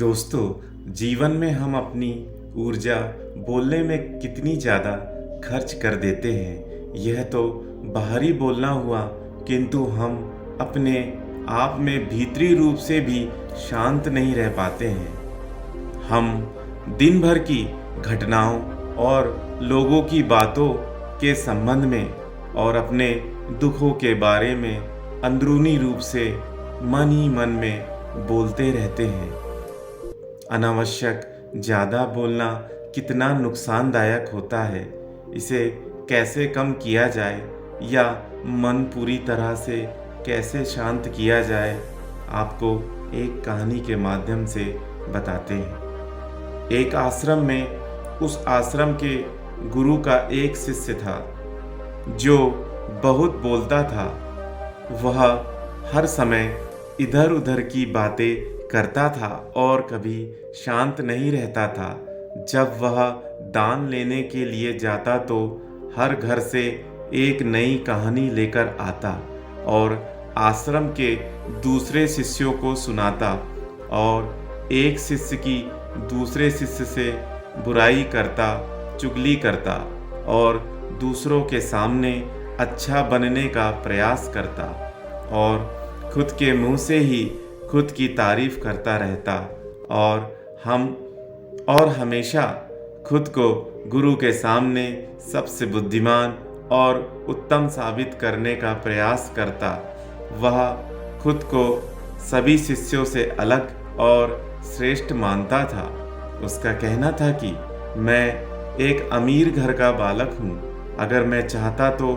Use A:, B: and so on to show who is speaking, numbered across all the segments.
A: दोस्तों, जीवन में हम अपनी ऊर्जा बोलने में कितनी ज़्यादा खर्च कर देते हैं, यह तो बाहरी बोलना हुआ, किंतु हम अपने आप में भीतरी रूप से भी शांत नहीं रह पाते हैं। हम दिन भर की घटनाओं और लोगों की बातों के संबंध में और अपने दुखों के बारे में अंदरूनी रूप से मन ही मन में बोलते रहते हैं। अनावश्यक ज़्यादा बोलना कितना नुकसानदायक होता है, इसे कैसे कम किया जाए या मन पूरी तरह से कैसे शांत किया जाए, आपको एक कहानी के माध्यम से बताते हैं। एक आश्रम में उस आश्रम के गुरु का एक शिष्य था जो बहुत बोलता था। वह हर समय इधर उधर की बातें करता था और कभी शांत नहीं रहता था। जब वह दान लेने के लिए जाता तो हर घर से एक नई कहानी लेकर आता और आश्रम के दूसरे शिष्यों को सुनाता और एक शिष्य की दूसरे शिष्य से बुराई करता, चुगली करता और दूसरों के सामने अच्छा बनने का प्रयास करता और खुद के मुंह से ही खुद की तारीफ करता रहता और हमेशा खुद को गुरु के सामने सबसे बुद्धिमान और उत्तम साबित करने का प्रयास करता। वह खुद को सभी शिष्यों से अलग और श्रेष्ठ मानता था। उसका कहना था कि मैं एक अमीर घर का बालक हूँ। अगर मैं चाहता तो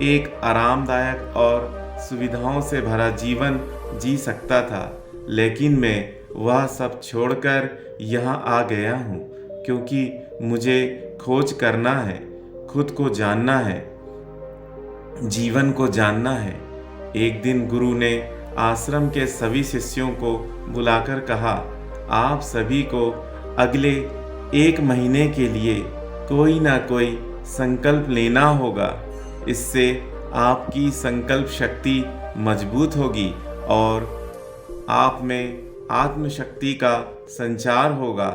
A: एक आरामदायक और सुविधाओं से भरा जीवन जी सकता था, लेकिन मैं वह सब छोड़कर यहाँ आ गया हूँ क्योंकि मुझे खोज करना है, खुद को जानना है, जीवन को जानना है। एक दिन गुरु ने आश्रम के सभी शिष्यों को बुलाकर कहा, आप सभी को अगले 1 महीने के लिए कोई ना कोई संकल्प लेना होगा। इससे आपकी संकल्प शक्ति मजबूत होगी और आप में आत्मशक्ति का संचार होगा।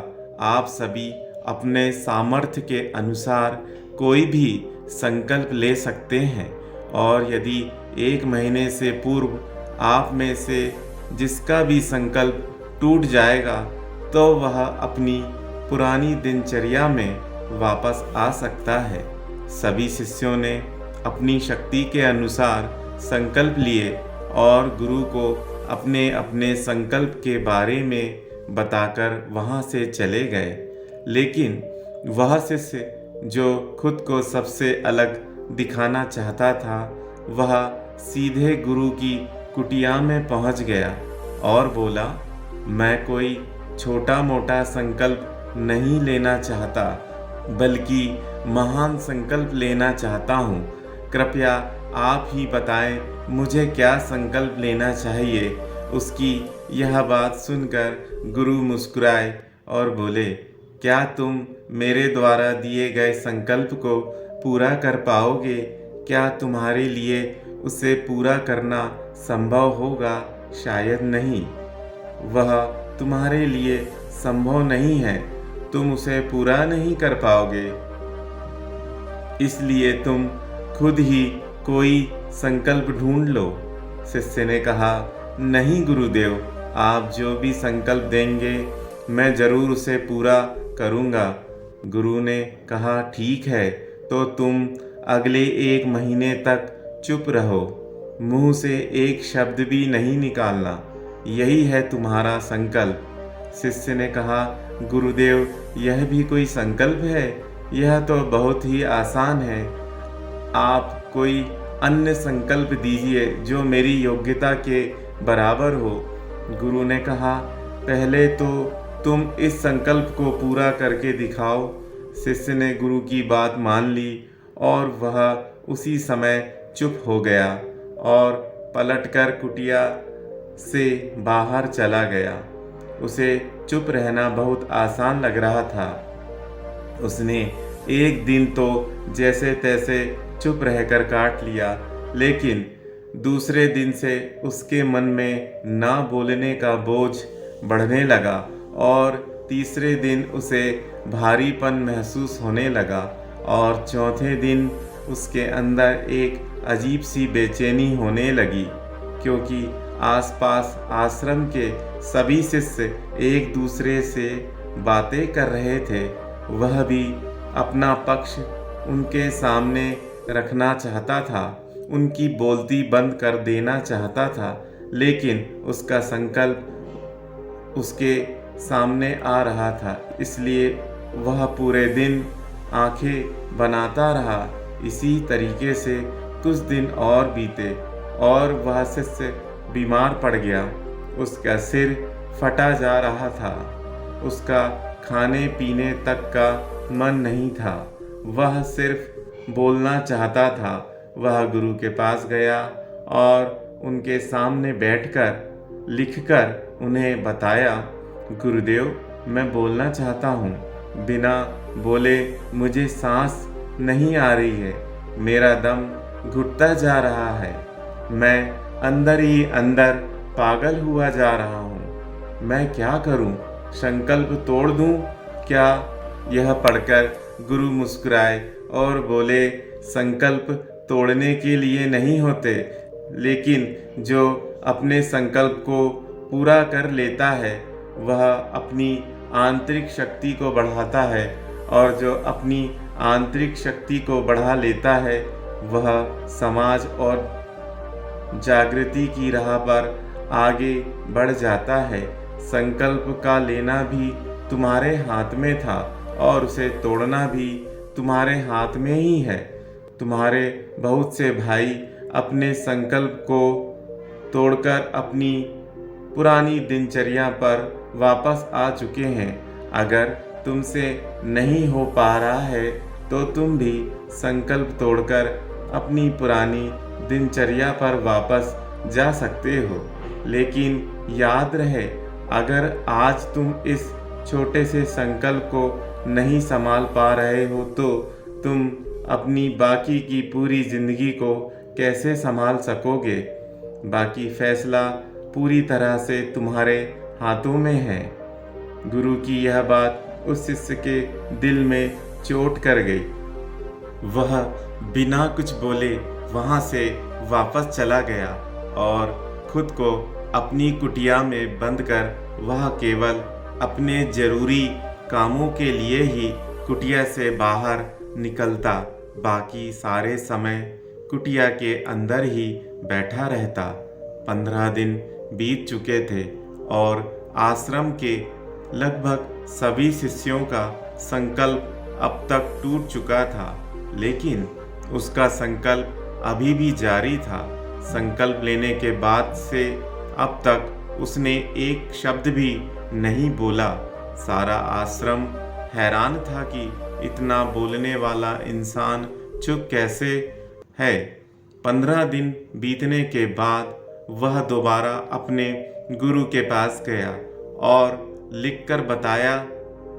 A: आप सभी अपने सामर्थ्य के अनुसार कोई भी संकल्प ले सकते हैं और यदि 1 महीने से पूर्व आप में से जिसका भी संकल्प टूट जाएगा तो वह अपनी पुरानी दिनचर्या में वापस आ सकता है। सभी शिष्यों ने अपनी शक्ति के अनुसार संकल्प लिए और गुरु को अपने अपने संकल्प के बारे में बताकर वहाँ से चले गए। लेकिन वह शिष्य जो खुद को सबसे अलग दिखाना चाहता था, वह सीधे गुरु की कुटिया में पहुँच गया और बोला, मैं कोई छोटा मोटा संकल्प नहीं लेना चाहता, बल्कि महान संकल्प लेना चाहता हूँ। कृपया आप ही बताएं मुझे क्या संकल्प लेना चाहिए। उसकी यह बात सुनकर गुरु मुस्कुराए और बोले, क्या तुम मेरे द्वारा दिए गए संकल्प को पूरा कर पाओगे? क्या तुम्हारे लिए उसे पूरा करना संभव होगा? शायद नहीं। वह तुम्हारे लिए संभव नहीं है, तुम उसे पूरा नहीं कर पाओगे, इसलिए तुम खुद ही कोई संकल्प ढूंढ लो। शिष्य ने कहा, नहीं गुरुदेव, आप जो भी संकल्प देंगे मैं जरूर उसे पूरा करूँगा। गुरु ने कहा, ठीक है, तो तुम अगले 1 महीने तक चुप रहो, मुंह से एक शब्द भी नहीं निकालना, यही है तुम्हारा संकल्प। शिष्य ने कहा, गुरुदेव, यह भी कोई संकल्प है? यह तो बहुत ही आसान है। आप कोई अन्य संकल्प दीजिए जो मेरी योग्यता के बराबर हो। गुरु ने कहा, पहले तो तुम इस संकल्प को पूरा करके दिखाओ। शिष्य ने गुरु की बात मान ली और वह उसी समय चुप हो गया और पलटकर कुटिया से बाहर चला गया। उसे चुप रहना बहुत आसान लग रहा था। उसने एक दिन तो जैसे तैसे चुप रहकर काट लिया, लेकिन दूसरे दिन से उसके मन में ना बोलने का बोझ बढ़ने लगा और तीसरे दिन उसे भारीपन महसूस होने लगा और चौथे दिन उसके अंदर एक अजीब सी बेचैनी होने लगी, क्योंकि आसपास आश्रम के सभी शिष्य एक दूसरे से बातें कर रहे थे। वह भी अपना पक्ष उनके सामने रखना चाहता था, उनकी बोलती बंद कर देना चाहता था, लेकिन उसका संकल्प उसके सामने आ रहा था, इसलिए वह पूरे दिन आंखें बनाता रहा। इसी तरीके से कुछ दिन और बीते और वह शिष्य बीमार पड़ गया। उसका सिर फटा जा रहा था, उसका खाने पीने तक का मन नहीं था, वह सिर्फ बोलना चाहता था। वह गुरु के पास गया और उनके सामने बैठकर लिखकर उन्हें बताया, गुरुदेव, मैं बोलना चाहता हूँ, बिना बोले मुझे सांस नहीं आ रही है, मेरा दम घुटता जा रहा है, मैं अंदर ही अंदर पागल हुआ जा रहा हूँ, मैं क्या करूँ, संकल्प तोड़ दूँ क्या? यह पढ़कर गुरु मुस्कुराए और बोले, संकल्प तोड़ने के लिए नहीं होते, लेकिन जो अपने संकल्प को पूरा कर लेता है वह अपनी आंतरिक शक्ति को बढ़ाता है, और जो अपनी आंतरिक शक्ति को बढ़ा लेता है वह समाज और जागृति की राह पर आगे बढ़ जाता है। संकल्प का लेना भी तुम्हारे हाथ में था और उसे तोड़ना भी तुम्हारे हाथ में ही है। तुम्हारे बहुत से भाई अपने संकल्प को तोड़कर अपनी पुरानी दिनचर्या पर वापस आ चुके हैं। अगर तुमसे नहीं हो पा रहा है तो तुम भी संकल्प तोड़कर अपनी पुरानी दिनचर्या पर वापस जा सकते हो। लेकिन याद रहे, अगर आज तुम इस छोटे से संकल्प को नहीं संभाल पा रहे हो तो तुम अपनी बाकी की पूरी जिंदगी को कैसे संभाल सकोगे? बाकी फैसला पूरी तरह से तुम्हारे हाथों में है। गुरु की यह बात उस शिष्य के दिल में चोट कर गई। वह बिना कुछ बोले वहां से वापस चला गया और खुद को अपनी कुटिया में बंद कर वह केवल अपने जरूरी कामों के लिए ही कुटिया से बाहर निकलता, बाकी सारे समय कुटिया के अंदर ही बैठा रहता। 15 दिन बीत चुके थे और आश्रम के लगभग सभी शिष्यों का संकल्प अब तक टूट चुका था, लेकिन उसका संकल्प अभी भी जारी था। संकल्प लेने के बाद से अब तक उसने एक शब्द भी नहीं बोला। सारा आश्रम हैरान था कि इतना बोलने वाला इंसान चुप कैसे है। 15 दिन बीतने के बाद वह दोबारा अपने गुरु के पास गया और लिखकर बताया,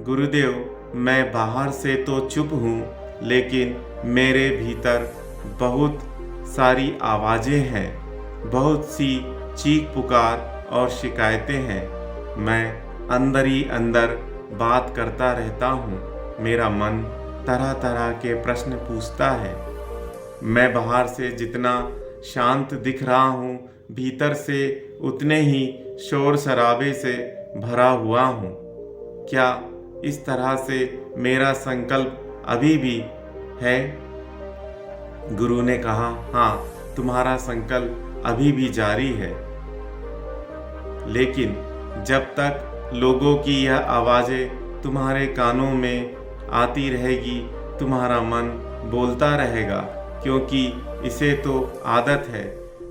A: गुरुदेव, मैं बाहर से तो चुप हूँ, लेकिन मेरे भीतर बहुत सारी आवाज़ें हैं, बहुत सी चीख पुकार और शिकायतें हैं। मैं अंदर ही अंदर बात करता रहता हूँ, मेरा मन तरह तरह के प्रश्न पूछता है। मैं बाहर से जितना शांत दिख रहा हूँ, भीतर से उतने ही शोर शराबे से भरा हुआ हूँ। क्या इस तरह से मेरा संकल्प अभी भी है? गुरु ने कहा, हाँ, तुम्हारा संकल्प अभी भी जारी है, लेकिन जब तक लोगों की यह आवाज़ें तुम्हारे कानों में आती रहेगी, तुम्हारा मन बोलता रहेगा, क्योंकि इसे तो आदत है।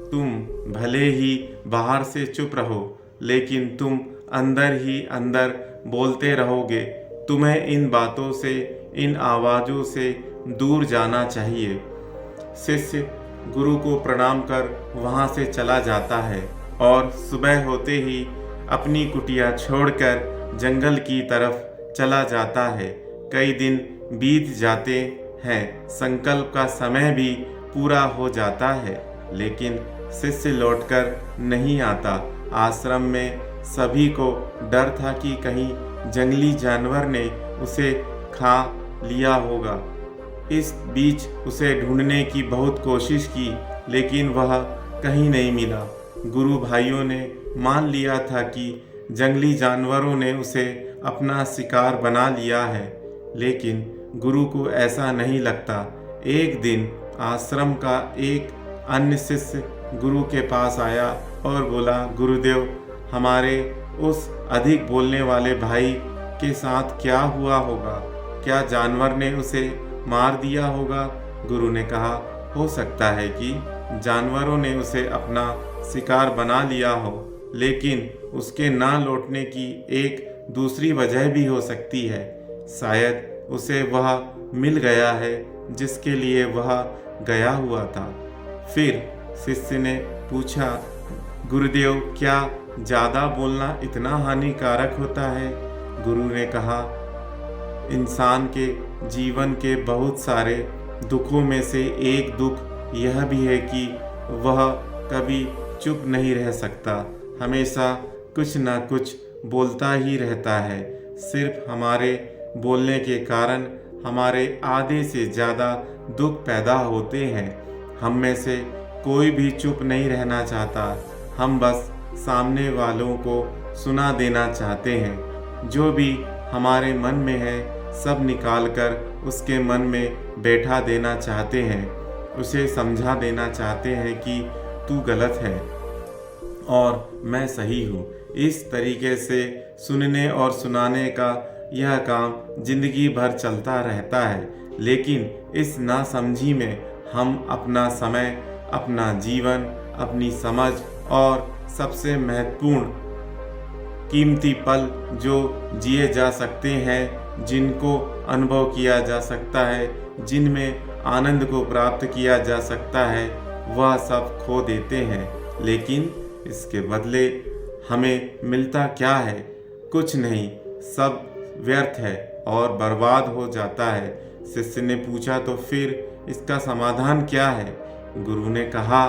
A: तुम भले ही बाहर से चुप रहो, लेकिन तुम अंदर ही अंदर बोलते रहोगे। तुम्हें इन बातों से, इन आवाज़ों से दूर जाना चाहिए। शिष्य गुरु को प्रणाम कर वहाँ से चला जाता है और सुबह होते ही अपनी कुटिया छोड़कर जंगल की तरफ चला जाता है। कई दिन बीत जाते हैं, संकल्प का समय भी पूरा हो जाता है, लेकिन शिष्य लौटकर नहीं आता। आश्रम में सभी को डर था कि कहीं जंगली जानवर ने उसे खा लिया होगा। इस बीच उसे ढूंढने की बहुत कोशिश की, लेकिन वह कहीं नहीं मिला। गुरु भाइयों ने मान लिया था कि जंगली जानवरों ने उसे अपना शिकार बना लिया है, लेकिन गुरु को ऐसा नहीं लगता। एक दिन आश्रम का एक अन्य शिष्य गुरु के पास आया और बोला, गुरुदेव, हमारे उस अधिक बोलने वाले भाई के साथ क्या हुआ होगा? क्या जानवर ने उसे मार दिया होगा? गुरु ने कहा, हो सकता है कि जानवरों ने उसे अपना शिकार बना लिया हो, लेकिन उसके ना लौटने की एक दूसरी वजह भी हो सकती है। शायद उसे वह मिल गया है जिसके लिए वह गया हुआ था। फिर शिष्य ने पूछा, गुरुदेव, क्या ज़्यादा बोलना इतना हानिकारक होता है? गुरु ने कहा, इंसान के जीवन के बहुत सारे दुखों में से एक दुख यह भी है कि वह कभी चुप नहीं रह सकता, हमेशा कुछ ना कुछ बोलता ही रहता है। सिर्फ हमारे बोलने के कारण हमारे आधे से ज़्यादा दुख पैदा होते हैं। हम में से कोई भी चुप नहीं रहना चाहता, हम बस सामने वालों को सुना देना चाहते हैं। जो भी हमारे मन में है सब निकाल कर उसके मन में बैठा देना चाहते हैं, उसे समझा देना चाहते हैं कि तू गलत है और मैं सही हूँ। इस तरीके से सुनने और सुनाने का यह काम जिंदगी भर चलता रहता है, लेकिन इस नासमझी में हम अपना समय, अपना जीवन, अपनी समझ और सबसे महत्वपूर्ण कीमती पल जो जिए जा सकते हैं, जिनको अनुभव किया जा सकता है, जिनमें आनंद को प्राप्त किया जा सकता है, वह सब खो देते हैं। लेकिन इसके बदले हमें मिलता क्या है? कुछ नहीं, सब व्यर्थ है और बर्बाद हो जाता है। शिष्य ने पूछा, तो फिर इसका समाधान क्या है? गुरु ने कहा,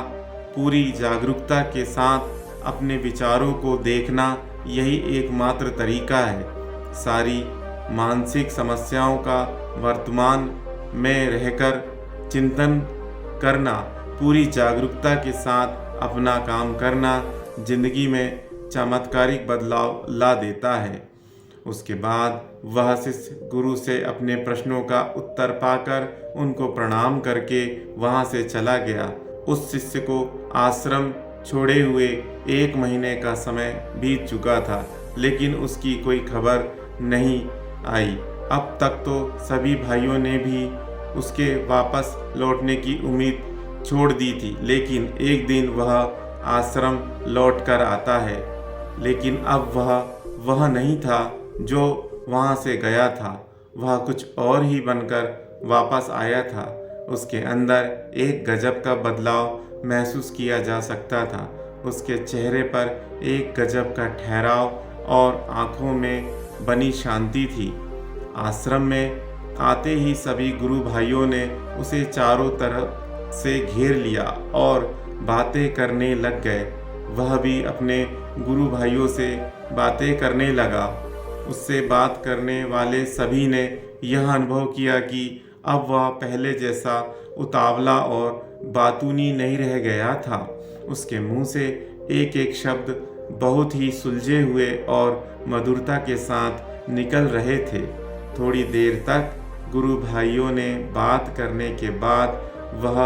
A: पूरी जागरूकता के साथ अपने विचारों को देखना यही एकमात्र तरीका है। सारी मानसिक समस्याओं का वर्तमान में रहकर चिंतन करना, पूरी जागरूकता के साथ अपना काम करना जिंदगी में चमत्कारिक बदलाव ला देता है। उसके बाद वह शिष्य गुरु से अपने प्रश्नों का उत्तर पाकर उनको प्रणाम करके वहाँ से चला गया। उस शिष्य को आश्रम छोड़े हुए 1 महीने का समय बीत चुका था, लेकिन उसकी कोई खबर नहीं आई। अब तक तो सभी भाइयों ने भी उसके वापस लौटने की उम्मीद छोड़ दी थी, लेकिन एक दिन वह आश्रम लौट कर आता है। लेकिन अब वह नहीं था जो वहाँ से गया था, वह कुछ और ही बनकर वापस आया था। उसके अंदर एक गजब का बदलाव महसूस किया जा सकता था। उसके चेहरे पर एक गजब का ठहराव और आँखों में बनी शांति थी। आश्रम में आते ही सभी गुरु भाइयों ने उसे चारों तरफ से घेर लिया और बातें करने लग गए। वह भी अपने गुरु भाइयों से बातें करने लगा। उससे बात करने वाले सभी ने यह अनुभव किया कि अब वह पहले जैसा उतावला और बातूनी नहीं रह गया था। उसके मुंह से एक एक शब्द बहुत ही सुलझे हुए और मधुरता के साथ निकल रहे थे। थोड़ी देर तक गुरु भाइयों ने बात करने के बाद वह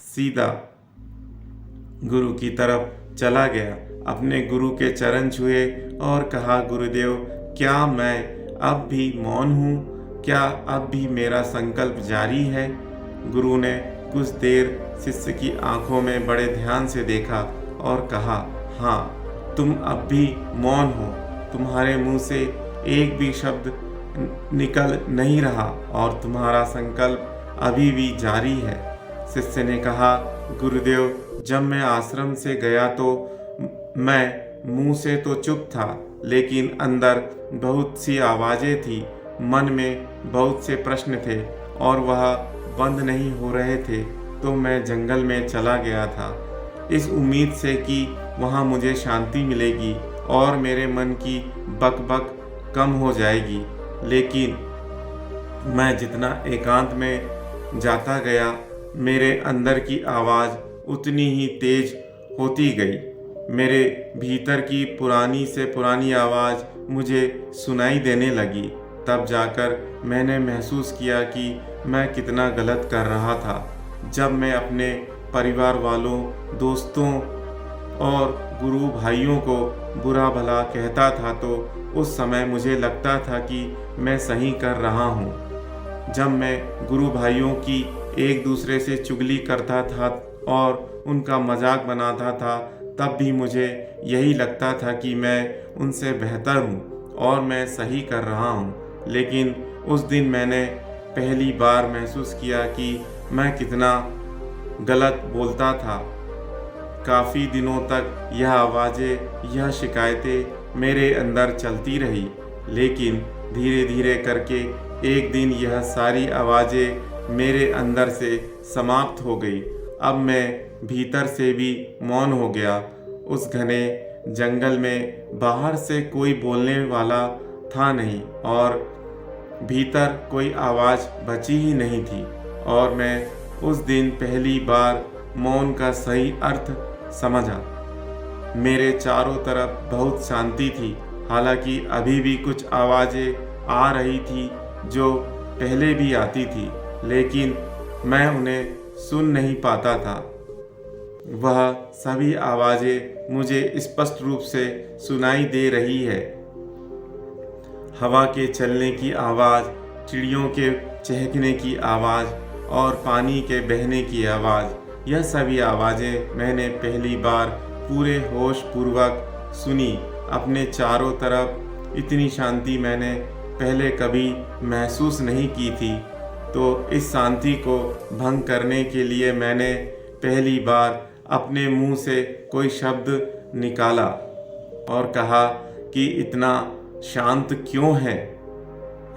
A: सीधा गुरु की तरफ चला गया, अपने गुरु के चरण छुए और कहा, गुरुदेव, क्या मैं अब भी मौन हूँ? क्या अब भी मेरा संकल्प जारी है? गुरु ने कुछ देर शिष्य की आंखों में बड़े ध्यान से देखा और कहा, हाँ, तुम अब भी मौन हो। तुम्हारे मुंह से एक भी शब्द निकल नहीं रहा और तुम्हारा संकल्प अभी भी जारी है। शिष्य ने कहा, गुरुदेव, जब मैं आश्रम से गया तो मैं मुंह से तो चुप था, लेकिन अंदर बहुत सी आवाज़ें थी, मन में बहुत से प्रश्न थे और वह बंद नहीं हो रहे थे। तो मैं जंगल में चला गया था, इस उम्मीद से कि वहाँ मुझे शांति मिलेगी, और मेरे मन की बक-बक कम हो जाएगी। लेकिन मैं जितना एकांत में जाता गया, मेरे अंदर की आवाज़ उतनी ही तेज होती गई। मेरे भीतर की पुरानी से पुरानी आवाज़ मुझे सुनाई देने लगी। तब जाकर मैंने महसूस किया कि मैं कितना गलत कर रहा था। जब मैं अपने परिवार वालों, दोस्तों और गुरु भाइयों को बुरा भला कहता था तो उस समय मुझे लगता था कि मैं सही कर रहा हूँ। जब मैं गुरु भाइयों की एक दूसरे से चुगली करता था और उनका मजाक बनाता था, तब भी मुझे यही लगता था कि मैं उनसे बेहतर हूँ और मैं सही कर रहा हूँ। लेकिन उस दिन मैंने पहली बार महसूस किया कि मैं कितना गलत बोलता था। काफ़ी दिनों तक यह आवाज़ें, यह शिकायतें मेरे अंदर चलती रही, लेकिन धीरे धीरे करके एक दिन यह सारी आवाज़ें मेरे अंदर से समाप्त हो गई। अब मैं भीतर से भी मौन हो गया। उस घने जंगल में बाहर से कोई बोलने वाला था नहीं और भीतर कोई आवाज़ बची ही नहीं थी। और मैं उस दिन पहली बार मौन का सही अर्थ समझा। मेरे चारों तरफ बहुत शांति थी। हालांकि अभी भी कुछ आवाज़ें आ रही थी जो पहले भी आती थी, लेकिन मैं उन्हें सुन नहीं पाता था। वह सभी आवाज़ें मुझे स्पष्ट रूप से सुनाई दे रही है। हवा के चलने की आवाज़, चिड़ियों के चहकने की आवाज़ और पानी के बहने की आवाज़, यह सभी आवाज़ें मैंने पहली बार पूरे होश पूर्वक सुनी। अपने चारों तरफ इतनी शांति मैंने पहले कभी महसूस नहीं की थी। तो इस शांति को भंग करने के लिए मैंने पहली बार अपने मुंह से कोई शब्द निकाला और कहा कि इतना शांत क्यों है,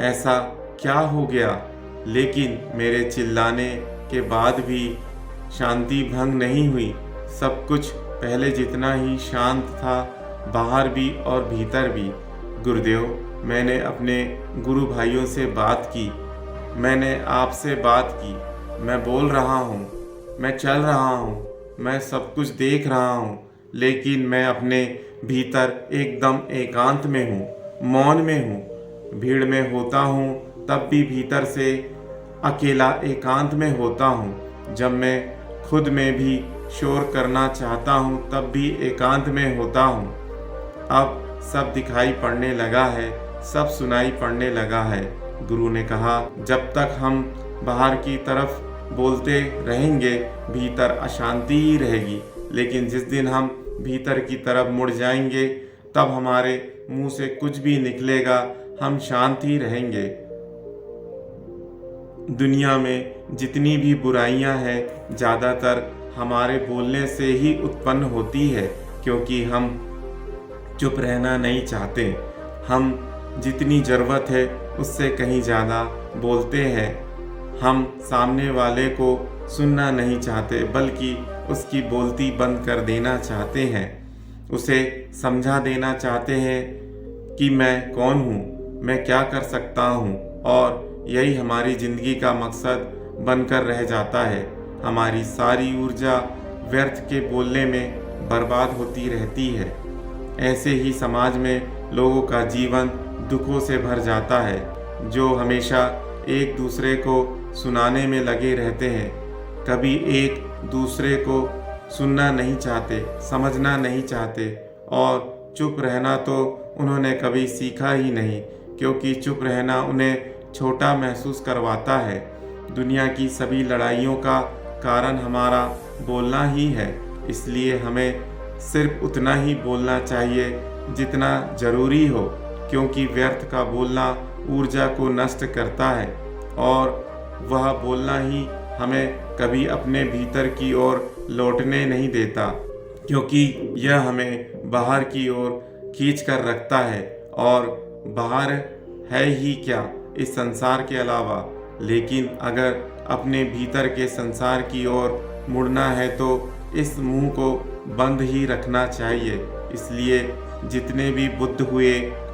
A: ऐसा क्या हो गया। लेकिन मेरे चिल्लाने के बाद भी शांति भंग नहीं हुई। सब कुछ पहले जितना ही शांत था, बाहर भी और भीतर भी। गुरुदेव, मैंने अपने गुरु भाइयों से बात की, मैंने आपसे बात की। मैं बोल रहा हूँ, मैं चल रहा हूँ, मैं सब कुछ देख रहा हूँ, लेकिन मैं अपने भीतर एकदम एकांत में हूँ, मौन में हूँ। भीड़ में होता हूँ तब भी भीतर से अकेला एकांत में होता हूँ। जब मैं खुद में भी शोर करना चाहता हूँ तब भी एकांत में होता हूँ। अब सब दिखाई पड़ने लगा है, सब सुनाई पड़ने लगा है। गुरु ने कहा, जब तक हम बाहर की तरफ बोलते रहेंगे भीतर अशांति ही रहेगी, लेकिन जिस दिन हम भीतर की तरफ मुड़ जाएंगे तब हमारे मुंह से कुछ भी निकलेगा, हम शांत ही रहेंगे। दुनिया में जितनी भी बुराइयां हैं, ज़्यादातर हमारे बोलने से ही उत्पन्न होती है, क्योंकि हम चुप रहना नहीं चाहते। हम जितनी ज़रूरत है उससे कहीं ज़्यादा बोलते हैं। हम सामने वाले को सुनना नहीं चाहते, बल्कि उसकी बोलती बंद कर देना चाहते हैं। उसे समझा देना चाहते हैं कि मैं कौन हूँ, मैं क्या कर सकता हूँ, और यही हमारी ज़िंदगी का मकसद बनकर रह जाता है। हमारी सारी ऊर्जा व्यर्थ के बोलने में बर्बाद होती रहती है। ऐसे ही समाज में लोगों का जीवन दुखों से भर जाता है, जो हमेशा एक दूसरे को सुनाने में लगे रहते हैं। कभी एक दूसरे को सुनना नहीं चाहते, समझना नहीं चाहते, और चुप रहना तो उन्होंने कभी सीखा ही नहीं, क्योंकि चुप रहना उन्हें छोटा महसूस करवाता है। दुनिया की सभी लड़ाइयों का कारण हमारा बोलना ही है, इसलिए हमें सिर्फ उतना ही बोलना चाहिए जितना ज़रूरी हो, क्योंकि व्यर्थ का बोलना ऊर्जा को नष्ट करता है और वह बोलना ही हमें कभी अपने भीतर की ओर लौटने नहीं देता, क्योंकि यह हमें बाहर की ओर खींच कर रखता है। और बाहर है ही क्या इस संसार के अलावा, लेकिन अगर अपने भीतर के संसार की ओर मुड़ना है तो इस मुंह को बंद ही रखना चाहिए। इसलिए जितने भी बुद्ध हुए,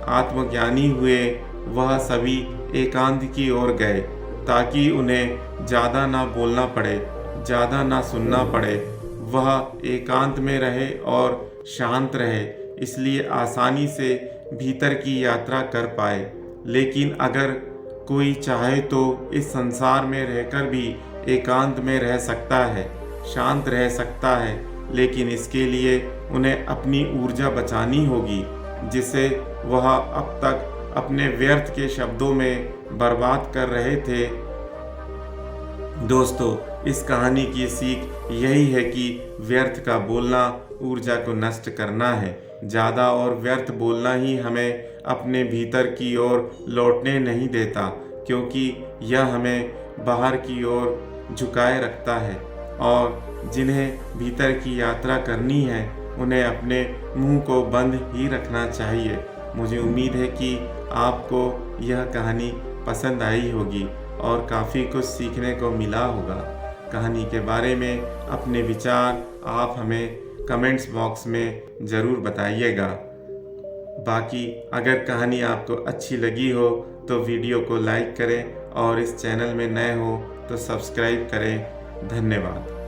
A: आत्मज्ञानी हुए, वह सभी एकांत की ओर गए ताकि उन्हें ज़्यादा ना बोलना पड़े, ज़्यादा ना सुनना पड़े। वह एकांत में रहे और शांत रहे, इसलिए आसानी से भीतर की यात्रा कर पाए। लेकिन अगर कोई चाहे तो इस संसार में रहकर भी एकांत में रह सकता है, शांत रह सकता है, लेकिन इसके लिए उन्हें अपनी ऊर्जा बचानी होगी, जिसे वह अब तक अपने व्यर्थ के शब्दों में बर्बाद कर रहे थे। दोस्तों, इस कहानी की सीख यही है कि व्यर्थ का बोलना ऊर्जा को नष्ट करना है। ज़्यादा और व्यर्थ बोलना ही हमें अपने भीतर की ओर लौटने नहीं देता, क्योंकि यह हमें बाहर की ओर झुकाए रखता है। और जिन्हें भीतर की यात्रा करनी है, उन्हें अपने मुंह को बंद ही रखना चाहिए। मुझे उम्मीद है कि आपको यह कहानी पसंद आई होगी और काफ़ी कुछ सीखने को मिला होगा। कहानी के बारे में अपने विचार आप हमें कमेंट्स बॉक्स में ज़रूर बताइएगा। बाकी अगर कहानी आपको अच्छी लगी हो तो वीडियो को लाइक करें और इस चैनल में नए हो तो सब्सक्राइब करें। धन्यवाद।